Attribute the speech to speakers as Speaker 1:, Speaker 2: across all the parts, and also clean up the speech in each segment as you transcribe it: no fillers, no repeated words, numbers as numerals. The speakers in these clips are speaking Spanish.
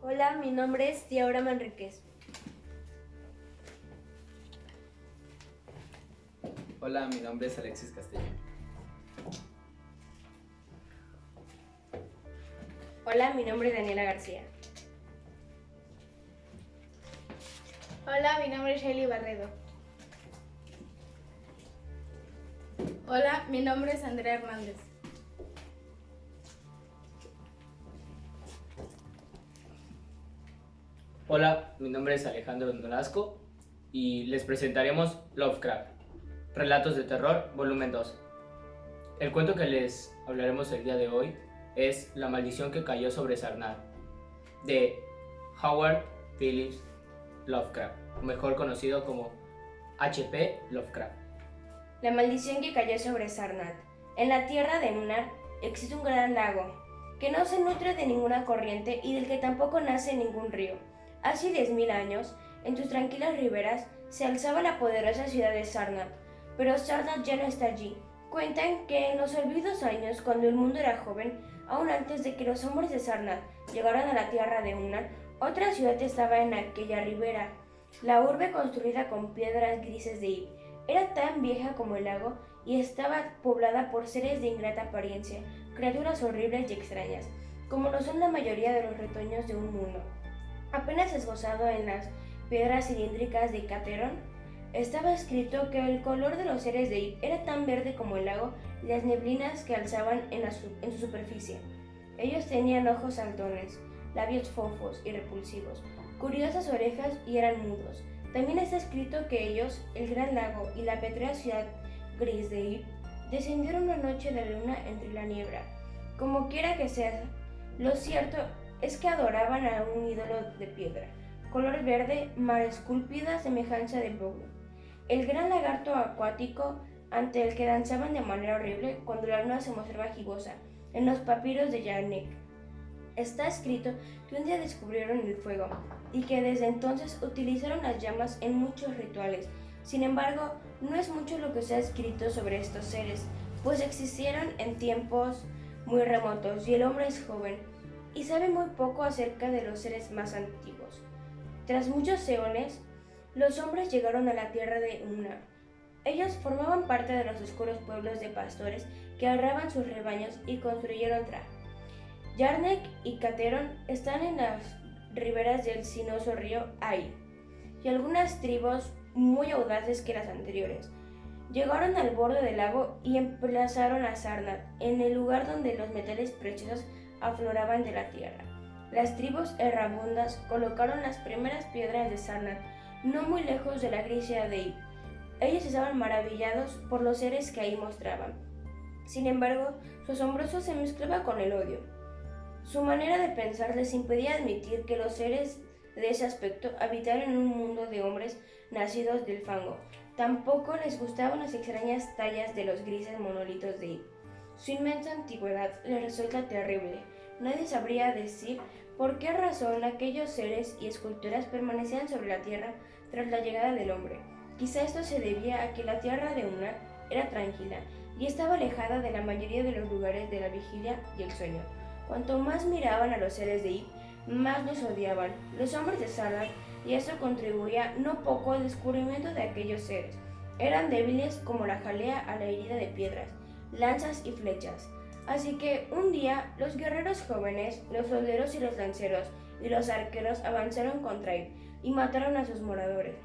Speaker 1: Hola, mi nombre es Tiaura Manríquez.
Speaker 2: Hola, mi nombre es Alexis Castillo.
Speaker 1: Hola, mi nombre es Daniela García.
Speaker 3: Hola, mi nombre es Shelly Barredo. Hola, mi nombre es Andrea Hernández.
Speaker 2: Hola, mi nombre es Alejandro Nolasco y les presentaremos Lovecraft, Relatos de Terror, volumen 2. El cuento que les hablaremos el día de hoy es La maldición que cayó sobre Sarnath, de Howard Phillips Lovecraft, mejor conocido como H.P. Lovecraft.
Speaker 1: La maldición que cayó sobre Sarnath. En la tierra de Nunar existe un gran lago, que no se nutre de ninguna corriente y del que tampoco nace ningún río. Hace 10.000 años, en sus tranquilas riberas, se alzaba la poderosa ciudad de Sarnath, pero Sarnath ya no está allí. Cuentan que en los olvidos años, cuando el mundo era joven, aún antes de que los hombres de Sarnath llegaran a la tierra de Nunar, otra ciudad estaba en aquella ribera, la urbe construida con piedras grises de Ib. Era tan vieja como el lago y estaba poblada por seres de ingrata apariencia, criaturas horribles y extrañas, como lo son la mayoría de los retoños de un mundo. Apenas esbozado en las piedras cilíndricas de Caterón, estaba escrito que el color de los seres de Ib era tan verde como el lago y las neblinas que alzaban en su superficie. Ellos tenían ojos saltones, labios fofos y repulsivos, curiosas orejas y eran mudos. También está escrito que ellos, el gran lago y la petrea ciudad gris de Ib, descendieron una noche de luna entre la niebla. Como quiera que sea, lo cierto es que adoraban a un ídolo de piedra, color verde, mar esculpida, semejanza de boglo. El gran lagarto acuático ante el que danzaban de manera horrible cuando la luna se mostraba gibosa, en los papiros de Yarnek. Está escrito que un día descubrieron el fuego y que desde entonces utilizaron las llamas en muchos rituales. Sin embargo, no es mucho lo que se ha escrito sobre estos seres, pues existieron en tiempos muy remotos y el hombre es joven y sabe muy poco acerca de los seres más antiguos. Tras muchos eones, los hombres llegaron a la tierra de Una. Ellos formaban parte de los oscuros pueblos de pastores que ahorraban sus rebaños y construyeron Tra. Yarnek y Caterón están en las riberas del sinuoso río Ai, y algunas tribus muy audaces que las anteriores llegaron al borde del lago y emplazaron a Sarnath en el lugar donde los metales preciosos afloraban de la tierra. Las tribus errabundas colocaron las primeras piedras de Sarnath no muy lejos de la gris ciudad de Ib. Ellos estaban maravillados por los seres que ahí mostraban. Sin embargo, su asombroso se mezclaba con el odio. Su manera de pensar les impedía admitir que los seres de ese aspecto habitaran en un mundo de hombres nacidos del fango. Tampoco les gustaban las extrañas tallas de los grises monolitos de Ib. Su inmensa antigüedad les resulta terrible. Nadie sabría decir por qué razón aquellos seres y esculturas permanecían sobre la tierra tras la llegada del hombre. Quizá esto se debía a que la tierra de Una era tranquila y estaba alejada de la mayoría de los lugares de la vigilia y el sueño. Cuanto más miraban a los seres de Ib, más los odiaban los hombres de Sarnath, y eso contribuía no poco al descubrimiento de aquellos seres. Eran débiles como la jalea a la herida de piedras, lanzas y flechas. Así que un día los guerreros jóvenes, los solderos y los lanceros y los arqueros avanzaron contra Ib y mataron a sus moradores.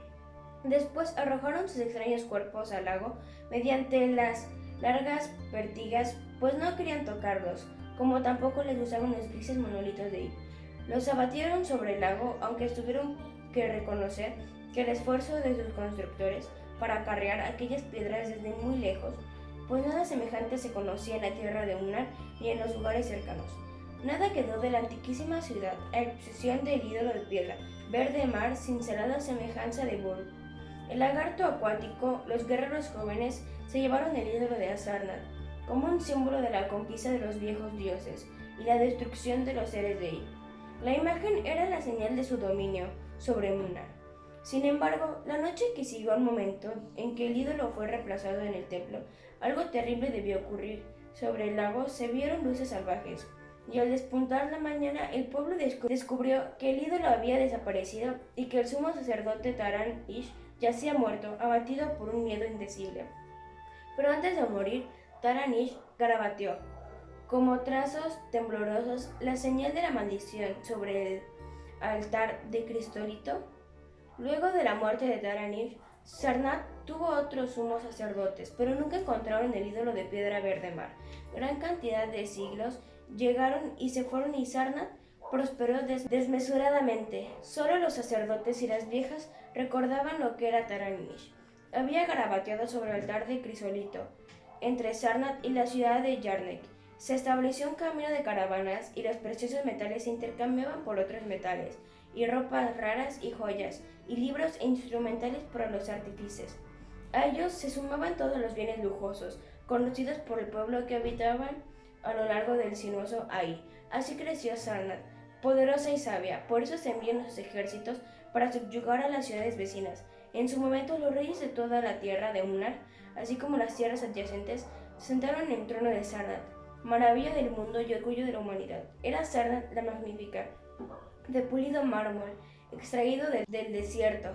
Speaker 1: Después arrojaron sus extraños cuerpos al lago mediante las largas pertigas, pues no querían tocarlos, como tampoco les gustaban los grises monolitos de Ib. Los abatieron sobre el lago, aunque tuvieron que reconocer que el esfuerzo de sus constructores para acarrear aquellas piedras desde muy lejos, pues nada semejante se conocía en la tierra de Unar ni en los lugares cercanos. Nada quedó de la antiquísima ciudad, a excepción del ídolo de piedra, verde mar, cincelada semejanza de Bol. El lagarto acuático, los guerreros jóvenes se llevaron el ídolo de Sarnath como un símbolo de la conquista de los viejos dioses y la destrucción de los seres de Ib. La imagen era la señal de su dominio sobre Nunar. Sin embargo, la noche que siguió al momento en que el ídolo fue reemplazado en el templo, algo terrible debió ocurrir. Sobre el lago se vieron luces salvajes. y al despuntar la mañana el pueblo descubrió que el ídolo había desaparecido y que el sumo sacerdote Taran Ish yacía muerto, abatido por un miedo indecible. Pero antes de morir, Taran Ish garabateó, como trazos temblorosos, la señal de la maldición sobre el altar de Cristolito. Luego de la muerte de Taran Ish, Sarnath tuvo otros sumos sacerdotes, pero nunca encontraron el ídolo de piedra verde mar. Gran cantidad de siglos llegaron y se fueron y Sarnath prosperó desmesuradamente. Solo los sacerdotes y las viejas recordaban lo que era Taran Ish. Había garabateado sobre el altar de Crisolito, entre Sarnath y la ciudad de Yarnek. Se estableció un camino de caravanas y los preciosos metales se intercambiaban por otros metales, y ropas raras y joyas, y libros e instrumentales para los artífices. A ellos se sumaban todos los bienes lujosos, conocidos por el pueblo que habitaban a lo largo del sinuoso Ai. Así creció Sarnath, poderosa y sabia, por eso se envían sus ejércitos para subyugar a las ciudades vecinas. En su momento los reyes de toda la tierra de Unar, así como las tierras adyacentes, se sentaron en el trono de Sarnath, maravilla del mundo y orgullo de la humanidad. Era Sarnath la magnífica, de pulido mármol, extraído del desierto.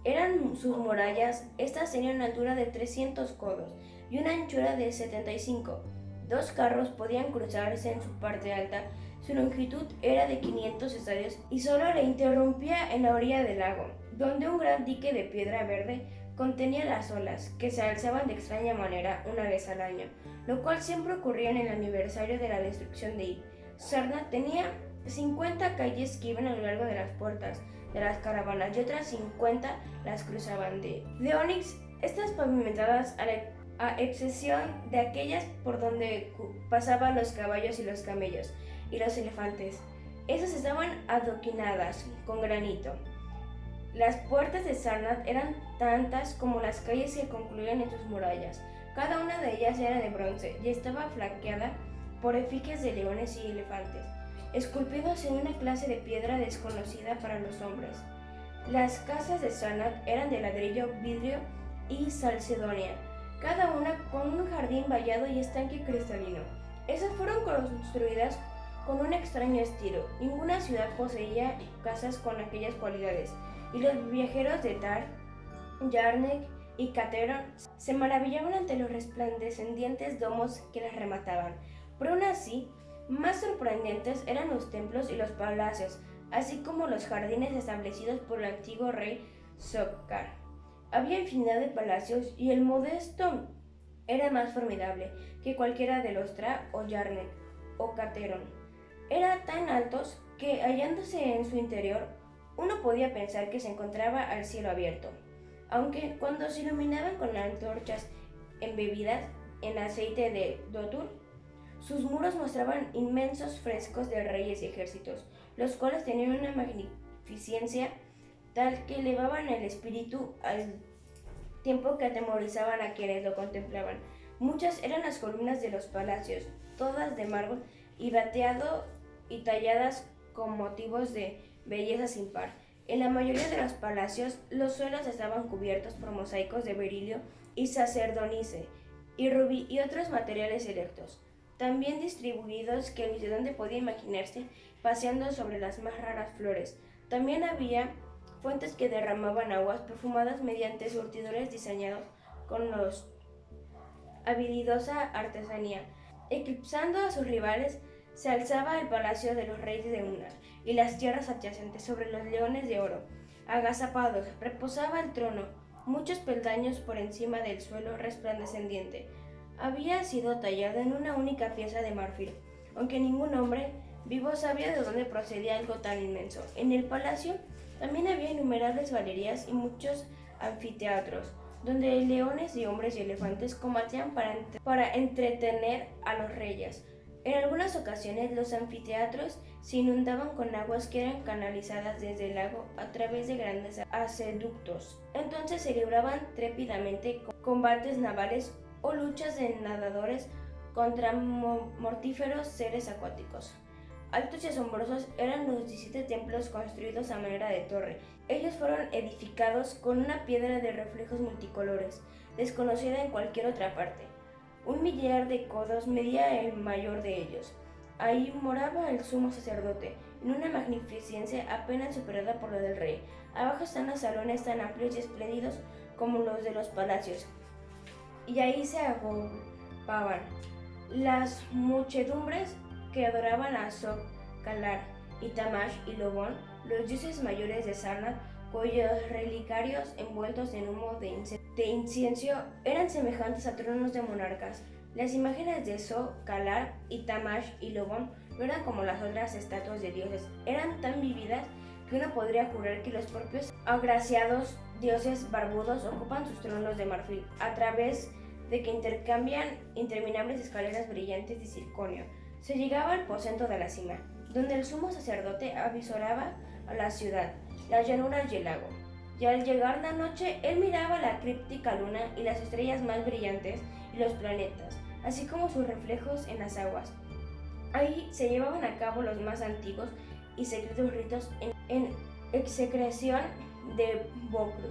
Speaker 1: Eran sus murallas, estas tenían una altura de 300 codos y una anchura de 75. 2 carros podían cruzarse en su parte alta, su longitud era de 500 estadios y solo le interrumpía en la orilla del lago, donde un gran dique de piedra verde contenía las olas, que se alzaban de extraña manera una vez al año, lo cual siempre ocurría en el aniversario de la destrucción de Id. Sarnath tenía 50 calles que iban a lo largo de las puertas de las caravanas y otras 50 las cruzaban de onix, estas pavimentadas a excepción de aquellas por donde pasaban los caballos y los camellos y los elefantes. Esas estaban adoquinadas con granito. Las puertas de Sarnath eran tantas como las calles que concluían en sus murallas. Cada una de ellas era de bronce y estaba flanqueada por efigies de leones y elefantes, esculpidos en una clase de piedra desconocida para los hombres. Las casas de Sarnath eran de ladrillo, vidrio y salcedonia, cada una con un jardín vallado y estanque cristalino. Esas fueron construidas con un extraño estilo. Ninguna ciudad poseía casas con aquellas cualidades, y los viajeros de Tar, Yarnek y Cateron se maravillaban ante los resplandecientes domos que las remataban. Pero aún así, más sorprendentes eran los templos y los palacios, así como los jardines establecidos por el antiguo rey Sokar. Había infinidad de palacios y el modesto era más formidable que cualquiera de los Tra o Yarnek o Cateron. Eran tan altos que, hallándose en su interior, uno podía pensar que se encontraba al cielo abierto, aunque cuando se iluminaban con antorchas embebidas en aceite de dotur, sus muros mostraban inmensos frescos de reyes y ejércitos, los cuales tenían una magnificencia tal que elevaban el espíritu al tiempo que atemorizaban a quienes lo contemplaban. Muchas eran las columnas de los palacios, todas de mármol y bateado y talladas con motivos de belleza sin par. En la mayoría de los palacios, los suelos estaban cubiertos por mosaicos de berilio y sacerdonice y rubí y otros materiales selectos, tan bien distribuidos que el visitante podía imaginarse paseando sobre las más raras flores. También había fuentes que derramaban aguas perfumadas mediante surtidores diseñados con los habilidosa artesanía. Eclipsando a sus rivales, se alzaba el palacio de los reyes de Unar y las tierras adyacentes sobre los leones de oro. Agazapados, reposaba el trono, muchos peldaños por encima del suelo resplandeciente. Había sido tallado en una única pieza de marfil, aunque ningún hombre vivo sabía de dónde procedía algo tan inmenso. En el palacio también había innumerables galerías y muchos anfiteatros, donde leones y hombres y elefantes combatían para entretener a los reyes. En algunas ocasiones los anfiteatros se inundaban con aguas que eran canalizadas desde el lago a través de grandes aceductos. Entonces se libraban trépidamente combates navales o luchas de nadadores contra mortíferos seres acuáticos. Altos y asombrosos eran los 17 templos construidos a manera de torre. Ellos fueron edificados con una piedra de reflejos multicolores, desconocida en cualquier otra parte. 1 millar de codos medía el mayor de ellos, Ahí moraba el sumo sacerdote, en una magnificencia apenas superada por la del rey. Abajo están los salones tan amplios y espléndidos como los de los palacios, y ahí se agolpaban las muchedumbres que adoraban a Soc, Calar y Tamash y Lobón, los dioses mayores de Sarnath, cuyos relicarios envueltos en humo de incienso eran semejantes a tronos de monarcas. Las imágenes de So, Calar y Tamash y Lobón no eran como las otras estatuas de dioses, eran tan vívidas que uno podría jurar que los propios agraciados dioses barbudos ocupan sus tronos de marfil, a través de que intercambian interminables escaleras brillantes de circonio. Se llegaba al aposento de la cima, donde el sumo sacerdote avisoraba a la ciudad, las llanuras y el lago. Y al llegar la noche, él miraba la críptica luna y las estrellas más brillantes y los planetas, así como sus reflejos en las aguas. Ahí se llevaban a cabo los más antiguos y secretos ritos en execración de Bokru,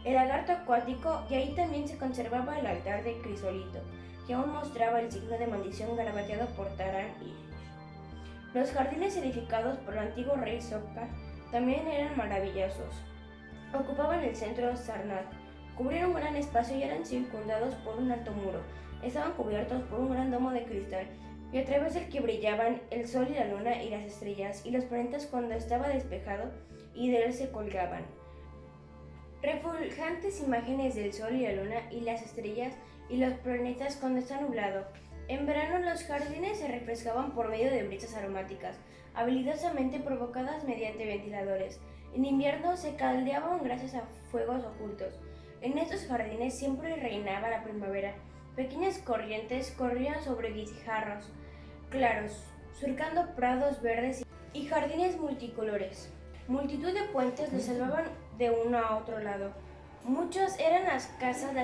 Speaker 1: el lagarto acuático, y ahí también se conservaba el altar de Crisolito, que aún mostraba el signo de maldición garabateado por Taran y los jardines edificados por el antiguo rey Sokka también eran maravillosos. Ocupaban el centro de Sarnath, cubrían un gran espacio y eran circundados por un alto muro. Estaban cubiertos por un gran domo de cristal, y a través del que brillaban el sol y la luna y las estrellas y los planetas cuando estaba despejado, y de él se colgaban refulgantes imágenes del sol y la luna y las estrellas y los planetas cuando está nublado. En verano los jardines se refrescaban por medio de brisas aromáticas, habilidosamente provocadas mediante ventiladores. En invierno se caldeaban gracias a fuegos ocultos. En estos jardines siempre reinaba la primavera. Pequeñas corrientes corrían sobre guijarros claros, surcando prados verdes y jardines multicolores. Multitud de puentes los salvaban de uno a otro lado. Muchos eran las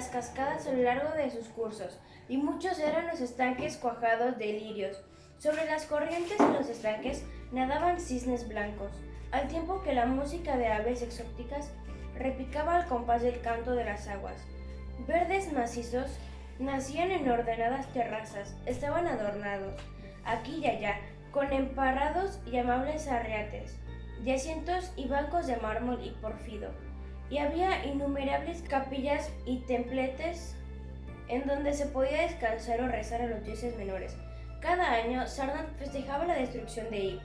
Speaker 1: cascadas a lo largo de sus cursos, y muchos eran los estanques cuajados de lirios. Sobre las corrientes de los estanques nadaban cisnes blancos, al tiempo que la música de aves exóticas repicaba al compás del canto de las aguas. Verdes macizos nacían en ordenadas terrazas, estaban adornados, aquí y allá, con emparrados y amables arriates, y asientos y bancos de mármol y porfido, y había innumerables capillas y templetes en donde se podía descansar o rezar a los dioses menores. Cada año Sarnath festejaba la destrucción de Ib,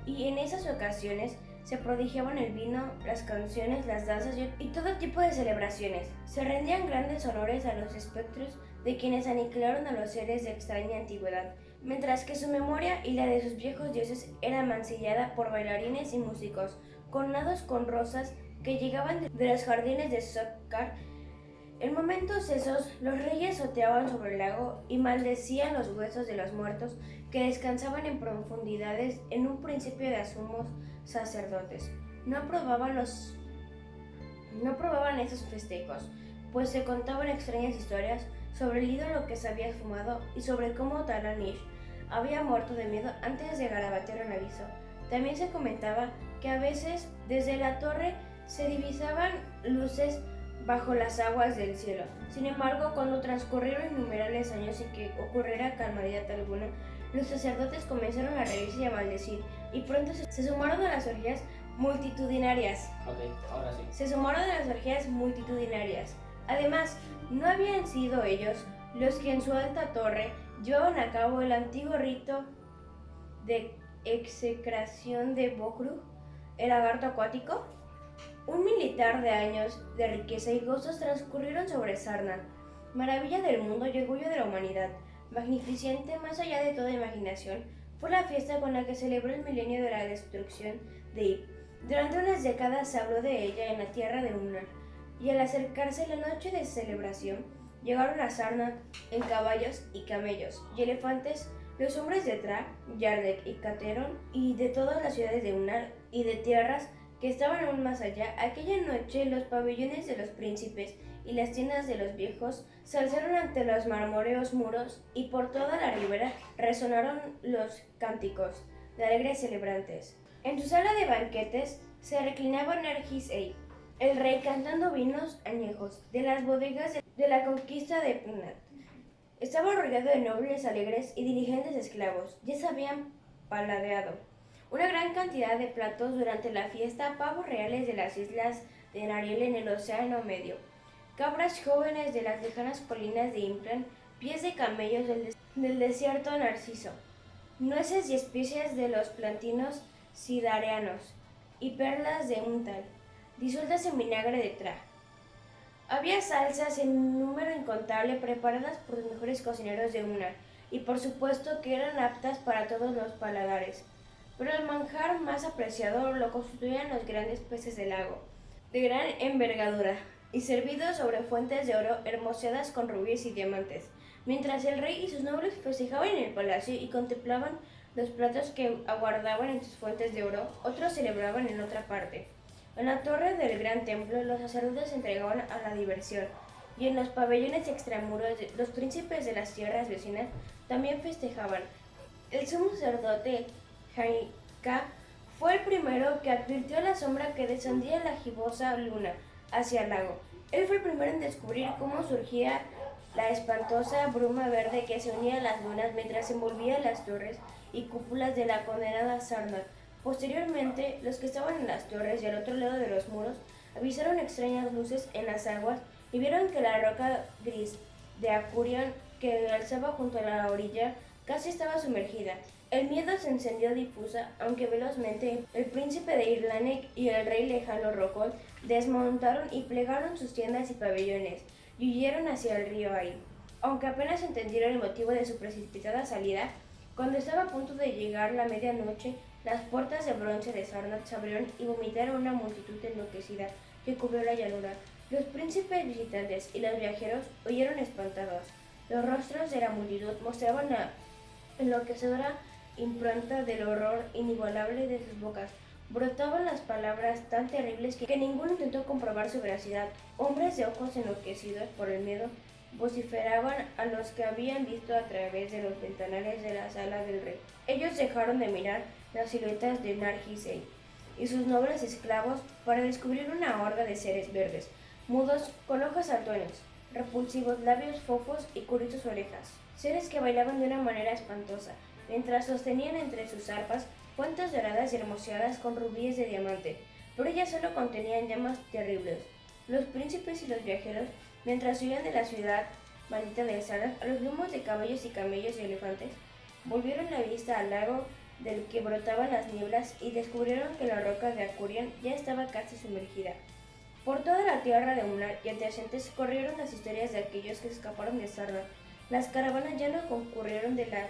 Speaker 1: y en esas ocasiones se prodigiaban el vino, las canciones, las danzas y todo tipo de celebraciones. Se rendían grandes honores a los espectros de quienes aniquilaron a los seres de extraña antigüedad, mientras que su memoria y la de sus viejos dioses era mancillada por bailarines y músicos, coronados con rosas que llegaban de los jardines de Sokka. En momentos esos, los reyes oteaban sobre el lago y maldecían los huesos de los muertos que descansaban en profundidades en un principio de sumos sacerdotes. No aprobaban esos festejos, pues se contaban extrañas historias sobre el ídolo que se había esfumado y sobre cómo Taran había muerto de miedo antes de garabatear un aviso. También se comentaba que a veces desde la torre se divisaban luces bajo las aguas del cielo. Sin embargo, cuando transcurrieron innumerables años sin que ocurriera calmadidad alguna, los sacerdotes comenzaron a reírse y a maldecir, y pronto se sumaron a las orgías multitudinarias.
Speaker 2: Ahora sí.
Speaker 1: Se sumaron a las orgías multitudinarias. Además, no habían sido ellos los que en su alta torre llevaban a cabo el antiguo rito de execración de Bokru, el lagarto acuático. Un militar de años de riqueza y gozos transcurrieron sobre Sarnath, maravilla del mundo y orgullo de la humanidad, magnificente más allá de toda imaginación. Fue la fiesta con la que celebró el milenio de la destrucción de Ib. Durante unas décadas se habló de ella en la tierra de Unar, y al acercarse la noche de celebración, llegaron a Sarnath en caballos y camellos y elefantes los hombres de Tra, Yardek y Cateron, y de todas las ciudades de Unar y de tierras que estaban aún más allá. Aquella noche los pabellones de los príncipes y las tiendas de los viejos se alzaron ante los marmóreos muros, y por toda la ribera resonaron los cánticos de alegres celebrantes. En su sala de banquetes se reclinaba Nergis Ey, el rey, cantando vinos añejos de las bodegas de la conquista de Punat. Estaba rodeado de nobles alegres y diligentes esclavos. Ya sabían paladeado. Una gran cantidad de platos durante la fiesta, pavos reales de las islas de Nariel en el Océano Medio, cabras jóvenes de las lejanas colinas de Implan, pies de camellos del desierto Narciso, nueces y especias de los plantinos sidareanos y perlas de Untal, disueltas en vinagre de Tra. Había salsas en número incontable preparadas por los mejores cocineros de Unnar y por supuesto que eran aptas para todos los paladares. Pero el manjar más apreciado lo constituían los grandes peces del lago, de gran envergadura, y servidos sobre fuentes de oro hermoseadas con rubíes y diamantes, mientras el rey y sus nobles festejaban en el palacio y contemplaban los platos que aguardaban en sus fuentes de oro, otros celebraban en otra parte. En la torre del gran templo los sacerdotes se entregaban a la diversión, y en los pabellones extramuros los príncipes de las tierras vecinas también festejaban. El sumo sacerdote Janica fue el primero que advirtió la sombra que descendía la gibosa luna hacia el lago. Él fue el primero en descubrir cómo surgía la espantosa bruma verde que se unía a las lunas mientras envolvía las torres y cúpulas de la condenada Sarnath. Posteriormente, los que estaban en las torres y al otro lado de los muros avisaron extrañas luces en las aguas y vieron que la roca gris de Acurion que alzaba junto a la orilla casi estaba sumergida. El miedo se encendió difusa, aunque velozmente el príncipe de Irlanek y el rey lejano Rocol desmontaron y plegaron sus tiendas y pabellones y huyeron hacia el río Ai. Aunque apenas entendieron el motivo de su precipitada salida, cuando estaba a punto de llegar la medianoche, las puertas de bronce de Sarnath se abrieron y vomitaron una multitud enloquecida que cubrió la llanura. Los príncipes visitantes y los viajeros huyeron espantados. Los rostros de la multitud mostraban la enloquecedora impronta del horror inigualable de sus bocas. Brotaban las palabras tan terribles que ninguno intentó comprobar su veracidad. Hombres de ojos enloquecidos por el miedo vociferaban a los que habían visto a través de los ventanales de la sala del rey. Ellos dejaron de mirar las siluetas de Nargisei y sus nobles esclavos para descubrir una horda de seres verdes, mudos, con ojos saltones, repulsivos labios fofos y curiosas orejas. Seres que bailaban de una manera espantosa, mientras sostenían entre sus arpas fuentes doradas y hermoseadas con rubíes de diamante, pero ellas solo contenían llamas terribles. Los príncipes y los viajeros, mientras huían de la ciudad maldita de Sarnath, a los lomos de caballos y camellos y elefantes, volvieron la vista al lago del que brotaban las nieblas y descubrieron que la roca de Acurion ya estaba casi sumergida. Por toda la tierra de Unnar y adyacentes corrieron las historias de aquellos que escaparon de Sarnath. Las caravanas ya no concurrieron de la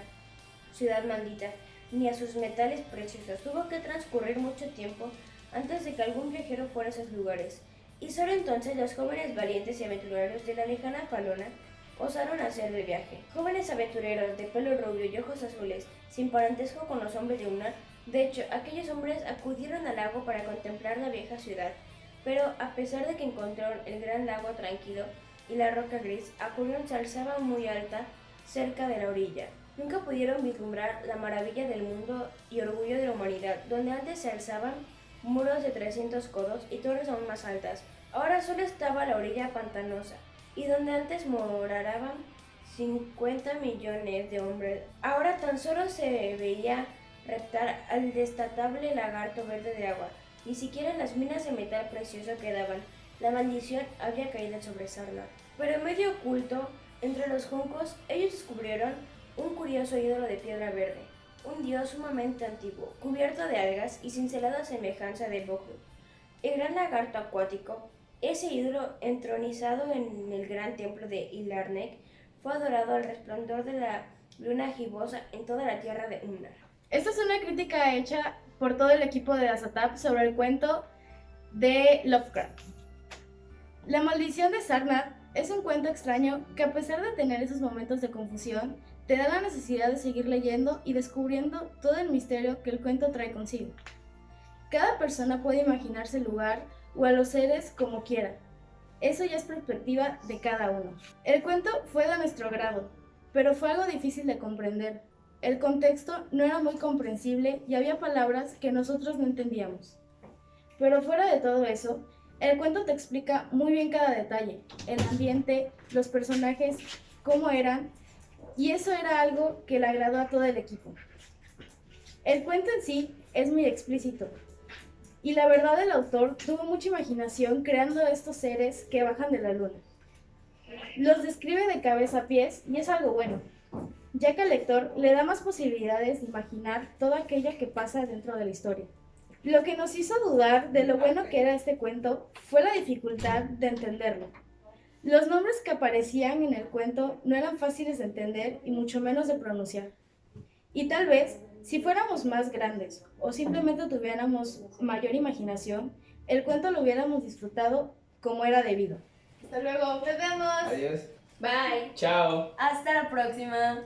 Speaker 1: ciudad maldita, ni a sus metales preciosos. Tuvo que transcurrir mucho tiempo antes de que algún viajero fuera a esos lugares, y solo entonces los jóvenes valientes y aventureros de la lejana Falona osaron hacer el viaje. Jóvenes aventureros de pelo rubio y ojos azules, sin parentesco con los hombres de Unnar. De hecho, aquellos hombres acudieron al lago para contemplar la vieja ciudad, pero a pesar de que encontraron el gran lago tranquilo y la roca gris, Acurion se alzaba muy alta cerca de la orilla. Nunca pudieron vislumbrar la maravilla del mundo y orgullo de la humanidad, donde antes se alzaban muros de 300 codos y torres aún más altas. Ahora solo estaba la orilla pantanosa, y donde antes moraban 50 millones de hombres, ahora tan solo se veía reptar al destatable lagarto verde de agua. Ni siquiera las minas de metal precioso quedaban. La maldición había caído sobre Sarnath. Pero medio oculto entre los juncos, ellos descubrieron un curioso ídolo de piedra verde, un dios sumamente antiguo, cubierto de algas y cincelado a semejanza de Bohu, el gran lagarto acuático. Ese ídolo, entronizado en el gran templo de Ilarnek, fue adorado al resplandor de la luna gibosa en toda la tierra de Unnar.
Speaker 3: Esta es una crítica hecha por todo el equipo de Azatap sobre el cuento de Lovecraft. La maldición de Sarnath es un cuento extraño que, a pesar de tener esos momentos de confusión, te da la necesidad de seguir leyendo y descubriendo todo el misterio que el cuento trae consigo. Cada persona puede imaginarse el lugar o a los seres como quiera. Eso ya es perspectiva de cada uno. El cuento fue de nuestro agrado, pero fue algo difícil de comprender. El contexto no era muy comprensible y había palabras que nosotros no entendíamos. Pero fuera de todo eso, el cuento te explica muy bien cada detalle, el ambiente, los personajes, cómo eran, y eso era algo que le agradó a todo el equipo. El cuento en sí es muy explícito. Y la verdad, el autor tuvo mucha imaginación creando estos seres que bajan de la luna. Los describe de cabeza a pies y es algo bueno, ya que al lector le da más posibilidades de imaginar todo aquello que pasa dentro de la historia. Lo que nos hizo dudar de lo bueno que era este cuento fue la dificultad de entenderlo. Los nombres que aparecían en el cuento no eran fáciles de entender y mucho menos de pronunciar. Y tal vez, si fuéramos más grandes o simplemente tuviéramos mayor imaginación, el cuento lo hubiéramos disfrutado como era debido. Hasta luego, nos vemos.
Speaker 2: Adiós.
Speaker 1: Bye.
Speaker 2: Chao.
Speaker 1: Hasta la próxima.